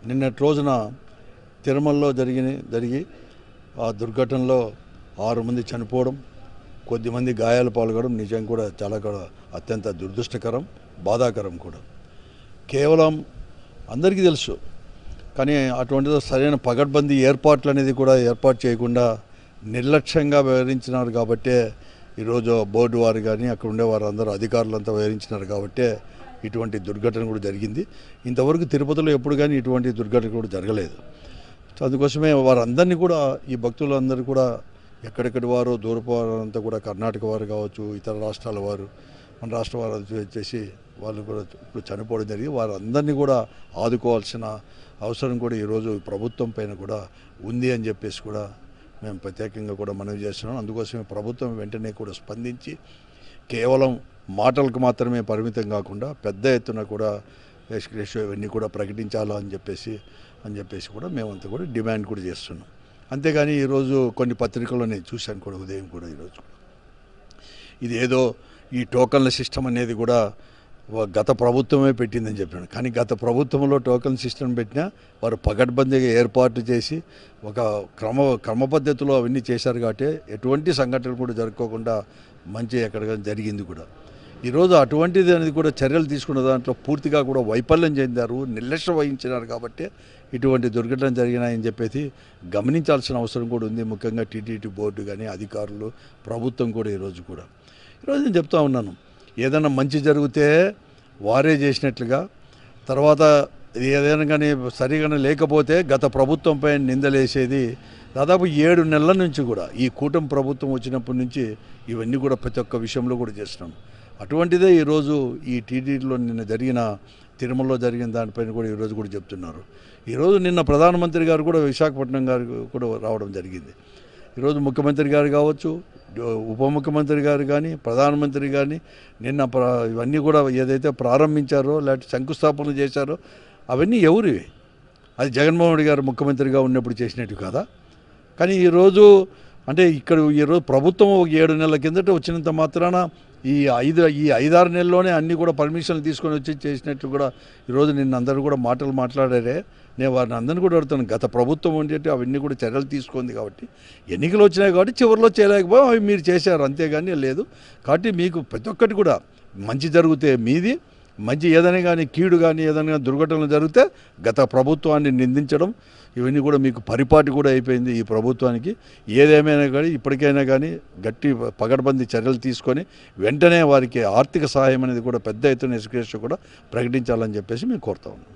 నిన్నటి రోజున తిరుమలలో జరిగి ఆ దుర్ఘటనలో 6 మంది చనిపోవడం, కొద్దిమంది గాయాలు పాల్గొనడం నిజం కూడా చాలా అత్యంత దురదృష్టకరం, బాధాకరం కూడా. కేవలం అందరికీ తెలుసు, కానీ అటువంటిదో సరైన పగడ్బందీ ఏర్పాట్లు అనేది కూడా ఏర్పాటు చేయకుండా నిర్లక్ష్యంగా వ్యవహరించినారు కాబట్టే ఈరోజు బోర్డు వారు కానీ అక్కడ ఉండేవారు అందరూ అధికారులంతా వ్యవహరించినారు కాబట్టే ఇటువంటి దుర్ఘటన కూడా జరిగింది. ఇంతవరకు తిరుపతిలో ఎప్పుడు కానీ ఇటువంటి దుర్ఘటన కూడా జరగలేదు. అందుకోసమే వారందరినీ కూడా, ఈ భక్తులందరూ కూడా ఎక్కడెక్కడి వారు, దూరపు వారంతా కూడా కర్ణాటక వారు కావచ్చు, ఇతర రాష్ట్రాల వారు, మన రాష్ట్ర వారు వచ్చేసి వాళ్ళు కూడా ఇప్పుడు చనిపోవడం జరిగి వారందరినీ కూడా ఆదుకోవాల్సిన అవసరం కూడా ఈరోజు ప్రభుత్వం పైన కూడా ఉంది అని చెప్పేసి కూడా మేము ప్రత్యేకంగా కూడా మనవి చేస్తున్నాం. అందుకోసమే ప్రభుత్వం వెంటనే కూడా స్పందించి కేవలం మాటలకు మాత్రమే పరిమితం కాకుండా పెద్ద ఎత్తున కూడా రేషో ఇవన్నీ కూడా ప్రకటించాలని చెప్పేసి కూడా మేమంతా కూడా డిమాండ్ కూడా చేస్తున్నాం. అంతేగాని ఈరోజు కొన్ని పత్రికల్లో నేను చూశాను కూడా, ఉదయం కూడా ఈరోజు ఇది ఏదో ఈ టోకన్ల సిస్టమ్ అనేది కూడా గత ప్రభుత్వమే పెట్టిందని చెప్పాను. కానీ గత ప్రభుత్వంలో టోకన్ సిస్టమ్ పెట్టినా వారు పగడ్బందీగా ఏర్పాటు చేసి ఒక క్రమ పద్ధతిలో అవన్నీ చేశారు కాబట్టి ఎటువంటి సంఘటనలు కూడా జరుపుకోకుండా మంచి ఎక్కడ జరిగింది కూడా. ఈరోజు అటువంటిది అనేది కూడా చర్యలు తీసుకున్న దాంట్లో పూర్తిగా కూడా వైఫల్యం చెందారు, నిర్లక్ష్యం వహించినారు కాబట్టి ఇటువంటి దుర్ఘటన జరిగినాయని చెప్పేసి గమనించాల్సిన అవసరం కూడా ఉంది. ముఖ్యంగా టీటీడీ బోర్డు కానీ అధికారులు, ప్రభుత్వం కూడా ఈరోజు నేను చెప్తా ఉన్నాను, ఏదైనా మంచి జరిగితే వారే చేసినట్లుగా, తర్వాత ఏదైనా కానీ సరిగా లేకపోతే గత ప్రభుత్వంపై నిందలేసేది దాదాపు 7 నెలల నుంచి కూడా ఈ కూటమి ప్రభుత్వం వచ్చినప్పటి నుంచి ఇవన్నీ కూడా ప్రతి ఒక్క విషయంలో కూడా చేస్తున్నాం. అటువంటిదే ఈరోజు ఈ టీటీడీలో నిన్న జరిగిన తిరుమలలో జరిగిన దానిపైన కూడా ఈరోజు కూడా చెప్తున్నారు. ఈరోజు నిన్న ప్రధానమంత్రి గారు కూడా విశాఖపట్నం గారు కూడా రావడం జరిగింది. ఈరోజు ముఖ్యమంత్రి గారు కావచ్చు, ఉప ముఖ్యమంత్రి గారు కానీ, ప్రధానమంత్రి కానీ నిన్న ఇవన్నీ కూడా ఏదైతే ప్రారంభించారో లేకపోతే శంకుస్థాపన చేశారో అవన్నీ ఎవరివి? అది జగన్మోహన్ రెడ్డి గారు ముఖ్యమంత్రిగా ఉన్నప్పుడు చేసినట్టు కాదా? కానీ ఈరోజు అంటే ఈరోజు ప్రభుత్వం 7 నెలల కిందట వచ్చినంత మాత్రాన ఈ 5-6 నెలల్లోనే అన్నీ కూడా పర్మిషన్లు తీసుకొని వచ్చి చేసినట్లు కూడా ఈరోజు నిన్న అందరూ కూడా మాట్లాడారే. నేను వారిని అందరినీ కూడా అడుగుతాను, గత ప్రభుత్వం ఉండేటి అవన్నీ కూడా చర్యలు తీసుకుంది కాబట్టి, ఎన్నికలు వచ్చినాయి కాబట్టి చివరిలో చేయలేకపోయి అవి మీరు చేశారు, అంతేగాని లేదు. కాబట్టి మీకు ప్రతి ఒక్కటి కూడా మంచి జరిగితే మీది, మంచి ఏదైనా కానీ కీడు కానీ ఏదైనా దుర్ఘటనలు జరిగితే గత ప్రభుత్వాన్ని నిందించడం ఇవన్నీ కూడా మీకు పరిపాటి కూడా అయిపోయింది ఈ ప్రభుత్వానికి. ఏదేమైనా కానీ ఇప్పటికైనా కానీ గట్టి పగడ్బందీ చర్యలు తీసుకొని వెంటనే వారికి ఆర్థిక సహాయం అనేది కూడా పెద్ద ఎత్తున కూడా ప్రకటించాలని చెప్పేసి మేము కోరుతా ఉన్నాం.